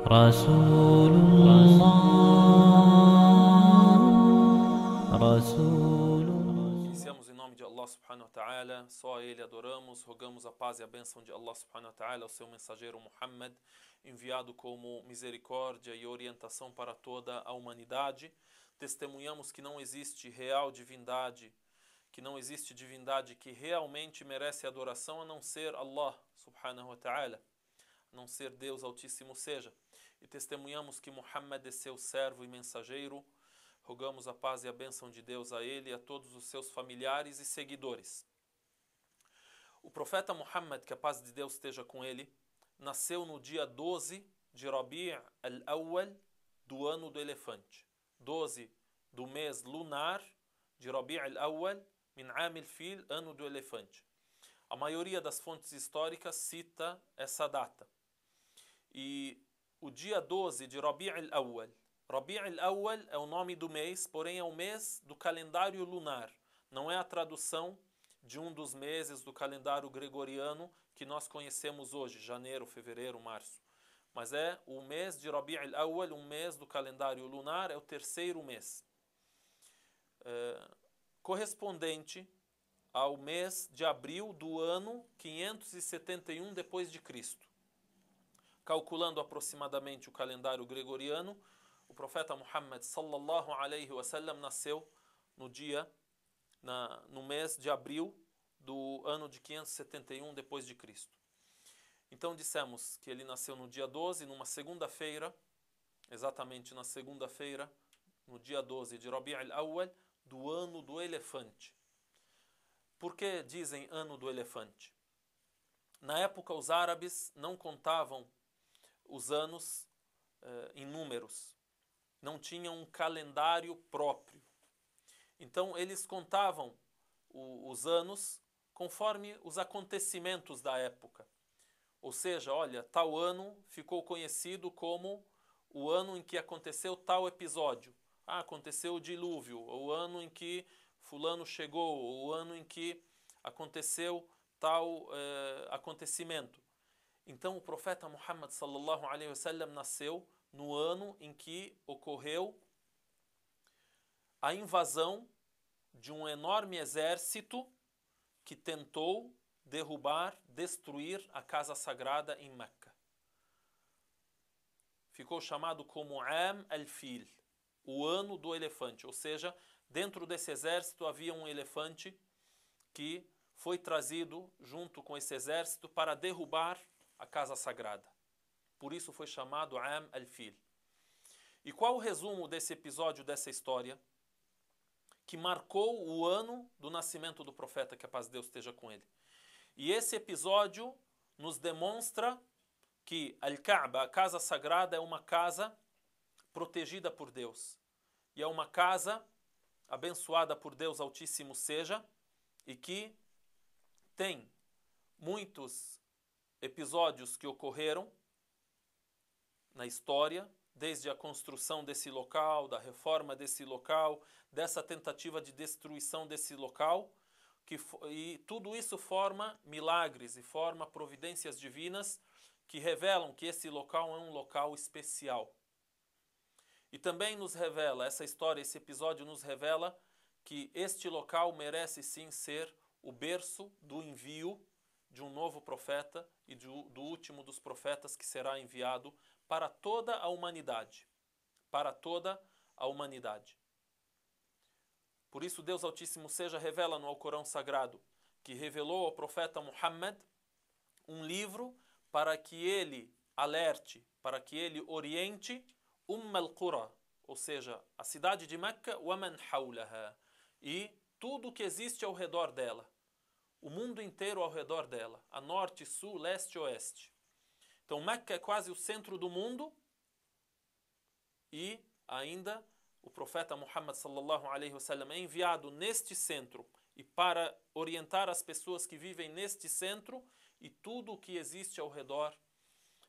رسول الله رسول الله. Iniciamos em nome de Allah subhanahu wa ta'ala, só a Ele adoramos, rogamos a paz e a bênção de Allah subhanahu wa ta'ala, ao seu mensageiro Muhammad, enviado como misericórdia e orientação para toda a humanidade. Testemunhamos que não existe real divindade, que não existe divindade que realmente merece adoração a não ser Allah subhanahu wa ta'ala, a não ser Deus Altíssimo seja. E testemunhamos que Muhammad é seu servo e mensageiro. Rogamos a paz e a bênção de Deus a ele e a todos os seus familiares e seguidores. O profeta Muhammad, que a paz de Deus esteja com ele, nasceu no dia 12 de Rabi' al-Awwal do ano do elefante. 12 do mês lunar de Rabi' al-Awwal min 'am al-Fil, ano do elefante. A maioria das fontes históricas cita essa data. E o dia 12 de Rabi' al-Awwal, Rabi' al-Awwal é o nome do mês, porém é o mês do calendário lunar. Não é a tradução de um dos meses do calendário gregoriano que nós conhecemos hoje, janeiro, fevereiro, março. Mas é o mês de Rabi' al-Awwal, um mês do calendário lunar, é o terceiro mês. Correspondente ao mês de abril do ano 571 depois de Cristo. Calculando aproximadamente o calendário gregoriano, o profeta Muhammad sallallahu alaihi wasallam nasceu no mês de abril do ano de 571 depois de Cristo. Então dissemos que ele nasceu no dia 12, numa segunda-feira, exatamente na segunda-feira, no dia 12 de Rabi' al-Awwal, do ano do elefante. Por que dizem ano do elefante? Na época os árabes não contavam os anos em números. Não tinham um calendário próprio. Então eles contavam os anos conforme os acontecimentos da época. Ou seja, olha, tal ano ficou conhecido como o ano em que aconteceu tal episódio. Aconteceu o dilúvio, o ano em que fulano chegou, o ano em que aconteceu tal acontecimento. Então o profeta Muhammad sallallahu alaihi wasallam nasceu no ano em que ocorreu a invasão de um enorme exército que tentou derrubar, destruir a casa sagrada em Meca. Ficou chamado como 'Am al-Fil, o ano do elefante, ou seja, dentro desse exército havia um elefante que foi trazido junto com esse exército para derrubar a casa sagrada. Por isso foi chamado 'Am al-Fil. E qual o resumo desse episódio, dessa história, que marcou o ano do nascimento do profeta, que a paz de Deus esteja com ele? E esse episódio nos demonstra que Al-Kaaba, a casa sagrada, é uma casa protegida por Deus. E é uma casa abençoada por Deus Altíssimo seja, e que tem muitos episódios que ocorreram na história, desde a construção desse local, da reforma desse local, dessa tentativa de destruição desse local, e tudo isso forma milagres e forma providências divinas que revelam que esse local é um local especial. E também nos revela, essa história, esse episódio nos revela que este local merece sim ser o berço do envio de um novo profeta e do último dos profetas que será enviado para toda a humanidade. Para toda a humanidade. Por isso Deus Altíssimo seja revela no Alcorão Sagrado que revelou ao profeta Muhammad um livro para que ele alerte, para que ele oriente al-Qura, ou seja, a cidade de Meca, wa man hawlaha, e tudo que existe ao redor dela. O mundo inteiro ao redor dela, a norte, sul, leste e oeste. Então Meca é quase o centro do mundo e ainda o profeta Muhammad sallallahu alaihi wasallam é enviado neste centro e para orientar as pessoas que vivem neste centro e tudo o que existe ao redor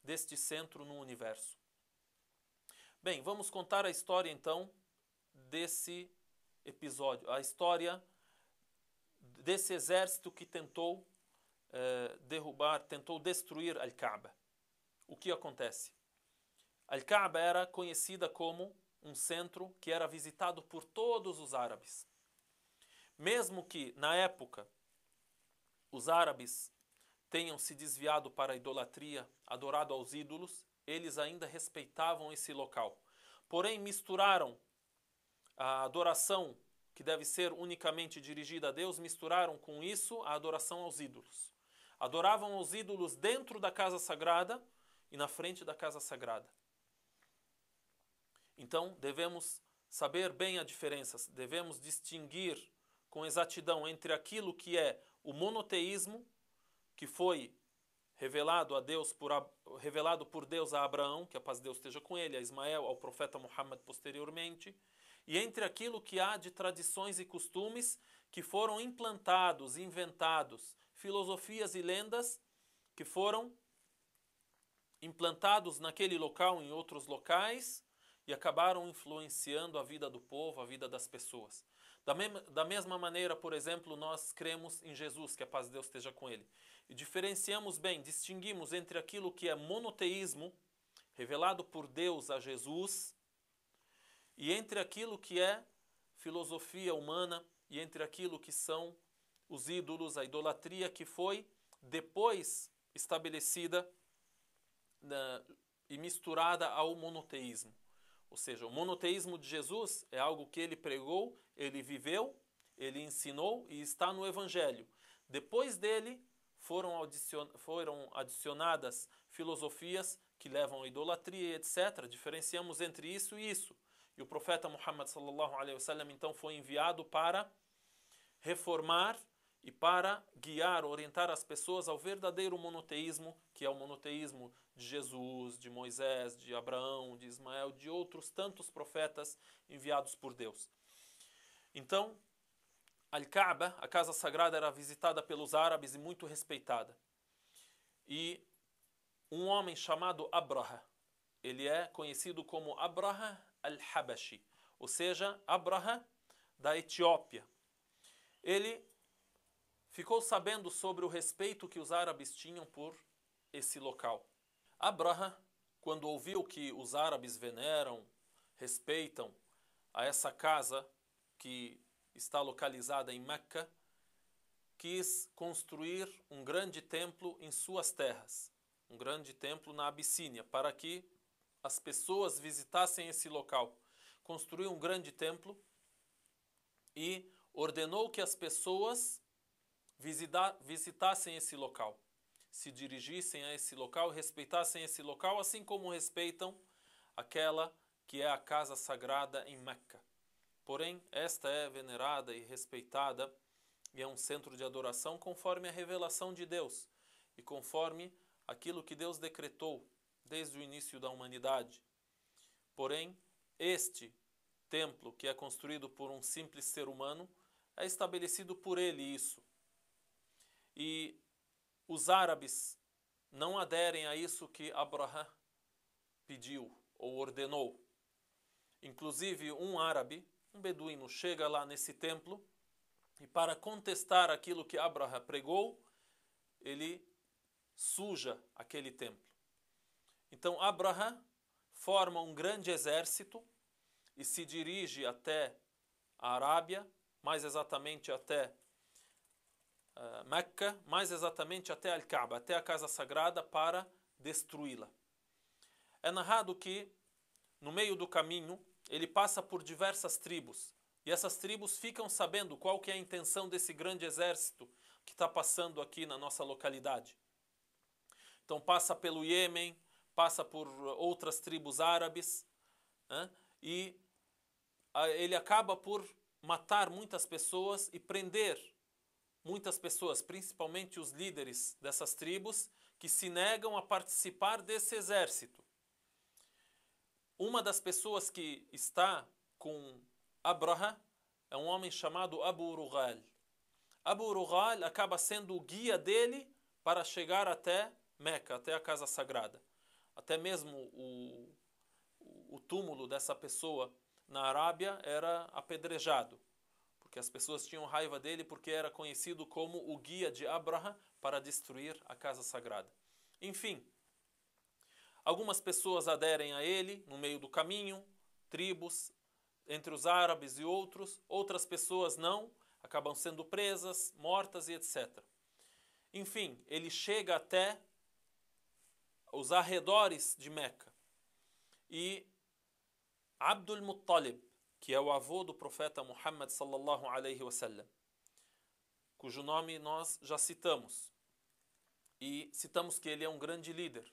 deste centro no universo. Bem, vamos contar a história então desse episódio, a história desse exército que tentou tentou destruir Al-Kaaba. O que acontece? Al-Kaaba era conhecida como um centro que era visitado por todos os árabes. Mesmo que, na época, os árabes tenham se desviado para a idolatria, adorado aos ídolos, eles ainda respeitavam esse local. Porém, misturaram a adoração, que deve ser unicamente dirigida a Deus, misturaram com isso a adoração aos ídolos. Adoravam os ídolos dentro da casa sagrada e na frente da casa sagrada. Então, devemos saber bem a diferença, devemos distinguir com exatidão entre aquilo que é o monoteísmo, que foi revelado por Deus a Abraão, que a paz de Deus esteja com ele, a Ismael, ao profeta Muhammad posteriormente, e entre aquilo que há de tradições e costumes que foram implantados, inventados, filosofias e lendas que foram implantados naquele local, em outros locais, e acabaram influenciando a vida do povo, a vida das pessoas. Da mesma maneira, por exemplo, nós cremos em Jesus, que a paz de Deus esteja com ele. E diferenciamos bem, distinguimos entre aquilo que é monoteísmo, revelado por Deus a Jesus, e entre aquilo que é filosofia humana, e entre aquilo que são os ídolos, a idolatria que foi depois estabelecida e misturada ao monoteísmo. Ou seja, o monoteísmo de Jesus é algo que ele pregou, ele viveu, ele ensinou e está no Evangelho. Depois dele foram adicionadas filosofias que levam à idolatria, etc. Diferenciamos entre isso e isso. E o profeta Muhammad sallallahu alaihi wasallam então foi enviado para reformar e para guiar, orientar as pessoas ao verdadeiro monoteísmo, que é o monoteísmo de Jesus, de Moisés, de Abraão, de Ismael, de outros tantos profetas enviados por Deus. Então, Al-Kaaba, a casa sagrada, era visitada pelos árabes e muito respeitada. E um homem chamado Abraha, ele é conhecido como Abraha al-Habashi, ou seja, Abraha da Etiópia. Ele ficou sabendo sobre o respeito que os árabes tinham por esse local. Abraha, quando ouviu que os árabes veneram, respeitam a essa casa que está localizada em Meca, quis construir um grande templo em suas terras, um grande templo na Abissínia, para que as pessoas visitassem esse local. Construiu um grande templo e ordenou que as pessoas visitassem esse local, se dirigissem a esse local, respeitassem esse local, assim como respeitam aquela que é a casa sagrada em Meca. Porém, esta é venerada e respeitada e é um centro de adoração conforme a revelação de Deus e conforme aquilo que Deus decretou desde o início da humanidade. Porém, este templo, que é construído por um simples ser humano, é estabelecido por ele isso. E os árabes não aderem a isso que Abraha pediu ou ordenou. Inclusive, um árabe, um beduíno, chega lá nesse templo e, para contestar aquilo que Abraha pregou, ele suja aquele templo. Então, Abraha forma um grande exército e se dirige até a Arábia, mais exatamente até Meca, mais exatamente até Al-Kaaba, até a casa sagrada, para destruí-la. É narrado que, no meio do caminho, ele passa por diversas tribos, e essas tribos ficam sabendo qual que é a intenção desse grande exército que está passando aqui na nossa localidade. Então passa pelo Iêmen, passa por outras tribos árabes, e ele acaba por matar muitas pessoas e prender muitas pessoas, principalmente os líderes dessas tribos, que se negam a participar desse exército. Uma das pessoas que está com Abraha é um homem chamado Abu Rughal. Abu Rughal acaba sendo o guia dele para chegar até Meca, até a casa sagrada. Até mesmo o túmulo dessa pessoa na Arábia era apedrejado, porque as pessoas tinham raiva dele porque era conhecido como o guia de Abraha para destruir a casa sagrada. Enfim, Algumas pessoas aderem a ele no meio do caminho, tribos, entre os árabes e outros. Outras pessoas não, acabam sendo presas, mortas e etc. Enfim, ele chega até os arredores de Meca. E Abdul Muttalib, que é o avô do profeta Muhammad sallallahu alaihi wasallam, cujo nome nós já citamos. E citamos que ele é um grande líder.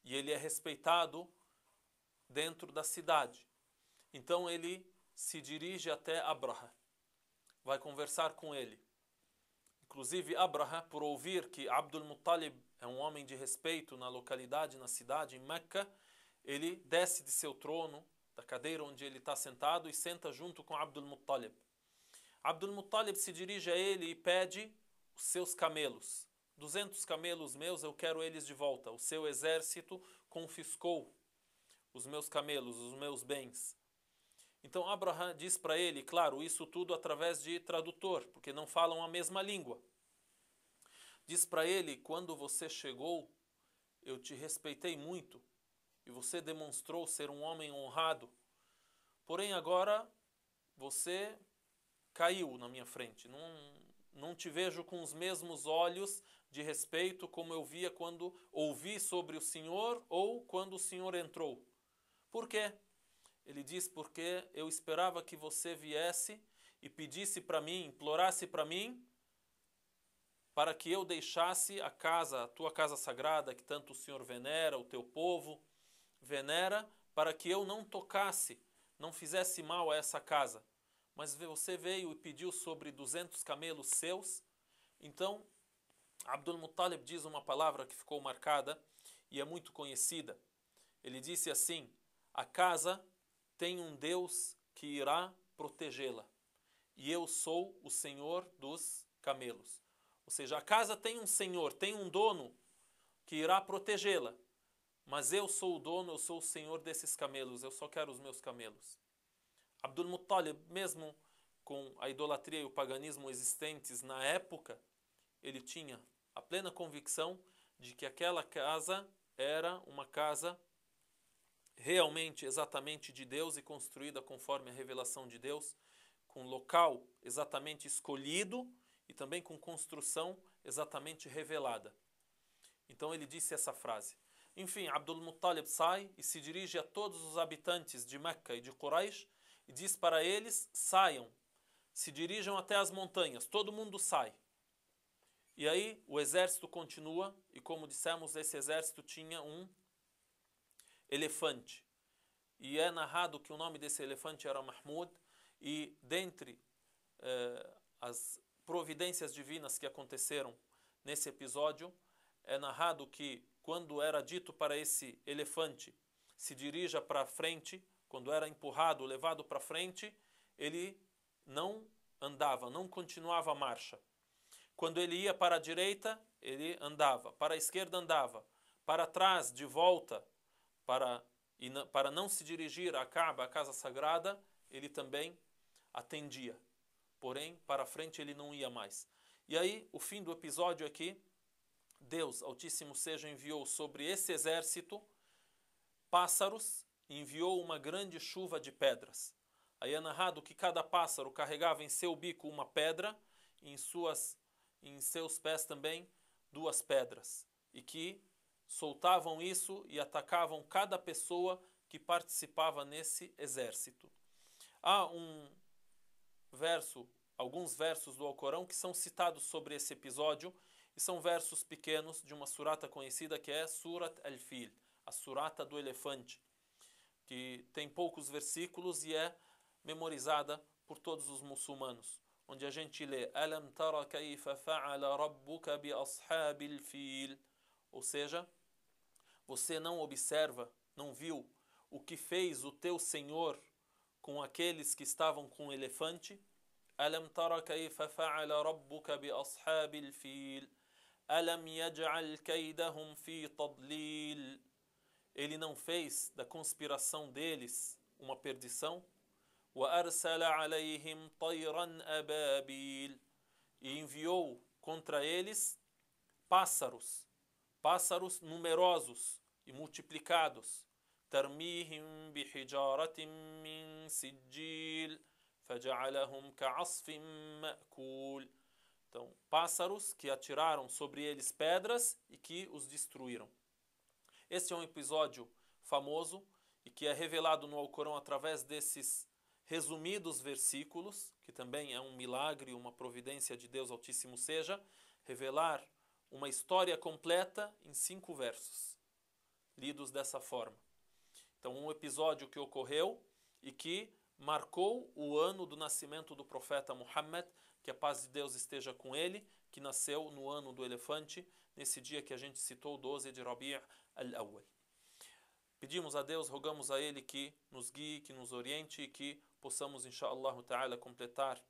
E ele é respeitado dentro da cidade. Então ele se dirige até Abraha. Vai conversar com ele. Inclusive Abraha, por ouvir que Abdul Muttalib é um homem de respeito na localidade, na cidade, em Meca, ele desce de seu trono, da cadeira onde ele está sentado, e senta junto com Abdul Muttalib. Abdul Muttalib se dirige a ele e pede os seus camelos. 200 camelos meus, eu quero eles de volta. O seu exército confiscou os meus camelos, os meus bens. Então Abraha diz para ele, claro, isso tudo através de tradutor, porque não falam a mesma língua. Diz para ele, quando você chegou, eu te respeitei muito e você demonstrou ser um homem honrado. Porém agora você caiu na minha frente. Não te vejo com os mesmos olhos de respeito como eu via quando ouvi sobre o Senhor ou quando o Senhor entrou. Por quê? Ele diz, porque eu esperava que você viesse e pedisse para mim, implorasse para mim, para que eu deixasse a casa, a tua casa sagrada, que tanto o Senhor venera, o teu povo venera, para que eu não tocasse, não fizesse mal a essa casa. Mas você veio e pediu sobre 200 camelos seus. Então, Abdul Muttalib diz uma palavra que ficou marcada e é muito conhecida. Ele disse assim, a casa tem um Deus que irá protegê-la. E eu sou o Senhor dos camelos. Ou seja, a casa tem um Senhor, tem um dono que irá protegê-la. Mas eu sou o dono, eu sou o Senhor desses camelos. Eu só quero os meus camelos. Abdul Muttalib, mesmo com a idolatria e o paganismo existentes na época, ele tinha a plena convicção de que aquela casa era uma casa realmente, exatamente de Deus e construída conforme a revelação de Deus, com local exatamente escolhido e também com construção exatamente revelada. Então ele disse essa frase. Enfim, Abdul Muttalib sai e se dirige a todos os habitantes de Meca e de Quraysh e diz para eles, saiam, se dirijam até as montanhas, todo mundo sai. E aí o exército continua e, como dissemos, esse exército tinha um elefante. E é narrado que o nome desse elefante era Mahmud, e dentre as providências divinas que aconteceram nesse episódio, é narrado que quando era dito para esse elefante se dirija para frente, quando era empurrado, levado para frente, ele não andava, não continuava a marcha. Quando ele ia para a direita, ele andava, para a esquerda andava, para trás, de volta, para não se dirigir à Kaaba, a casa sagrada, ele também atendia. Porém, para frente ele não ia mais. E aí, o fim do episódio aqui, Deus, Altíssimo Seja, enviou sobre esse exército pássaros e enviou uma grande chuva de pedras. Aí é narrado que cada pássaro carregava em seu bico uma pedra e em seus pés também 2 pedras. E que soltavam isso e atacavam cada pessoa que participava nesse exército. Há alguns versos do Alcorão que são citados sobre esse episódio, e são versos pequenos de uma surata conhecida que é Surat al-Fil, a surata do elefante, que tem poucos versículos e é memorizada por todos os muçulmanos, onde a gente lê Alam tara kayfa fa'ala rabbuka bi ashabil fil, ou seja, você não observa, não viu o que fez o teu Senhor com aqueles que estavam com o elefante? Alam tara kayfa fa'ala rabbuka bi ashabil fil alam yaj'al kaydahum fi tadlil. Ele não fez da conspiração deles uma perdição? Wa arsala alayhim tayran ababil. E enviou contra eles pássaros numerosos, e multiplicados. ترميهم بحجارة من سجيل فجعلهم كعصف مأكول. Então, pássaros que atiraram sobre eles pedras e que os destruíram. Esse é um episódio famoso e que é revelado no Alcorão através desses resumidos versículos, que também é um milagre, uma providência de Deus Altíssimo seja, revelar uma história completa em 5 versos, lidos dessa forma. Então, um episódio que ocorreu e que marcou o ano do nascimento do profeta Muhammad, que a paz de Deus esteja com ele, que nasceu no ano do elefante, nesse dia que a gente citou, 12 de Rabi' al-Awwal. Pedimos a Deus, rogamos a Ele que nos guie, que nos oriente e que possamos, inshallah ta'ala, completar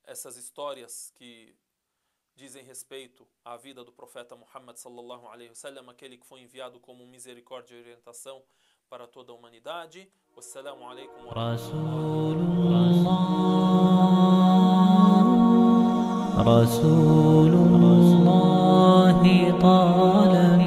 essas histórias que dizem respeito à vida do profeta Muhammad sallallahu alaihi wasallam, aquele que foi enviado como misericórdia e orientação para toda a humanidade. Wassalamu alaikum wa rahmatullahi wa barakatuh.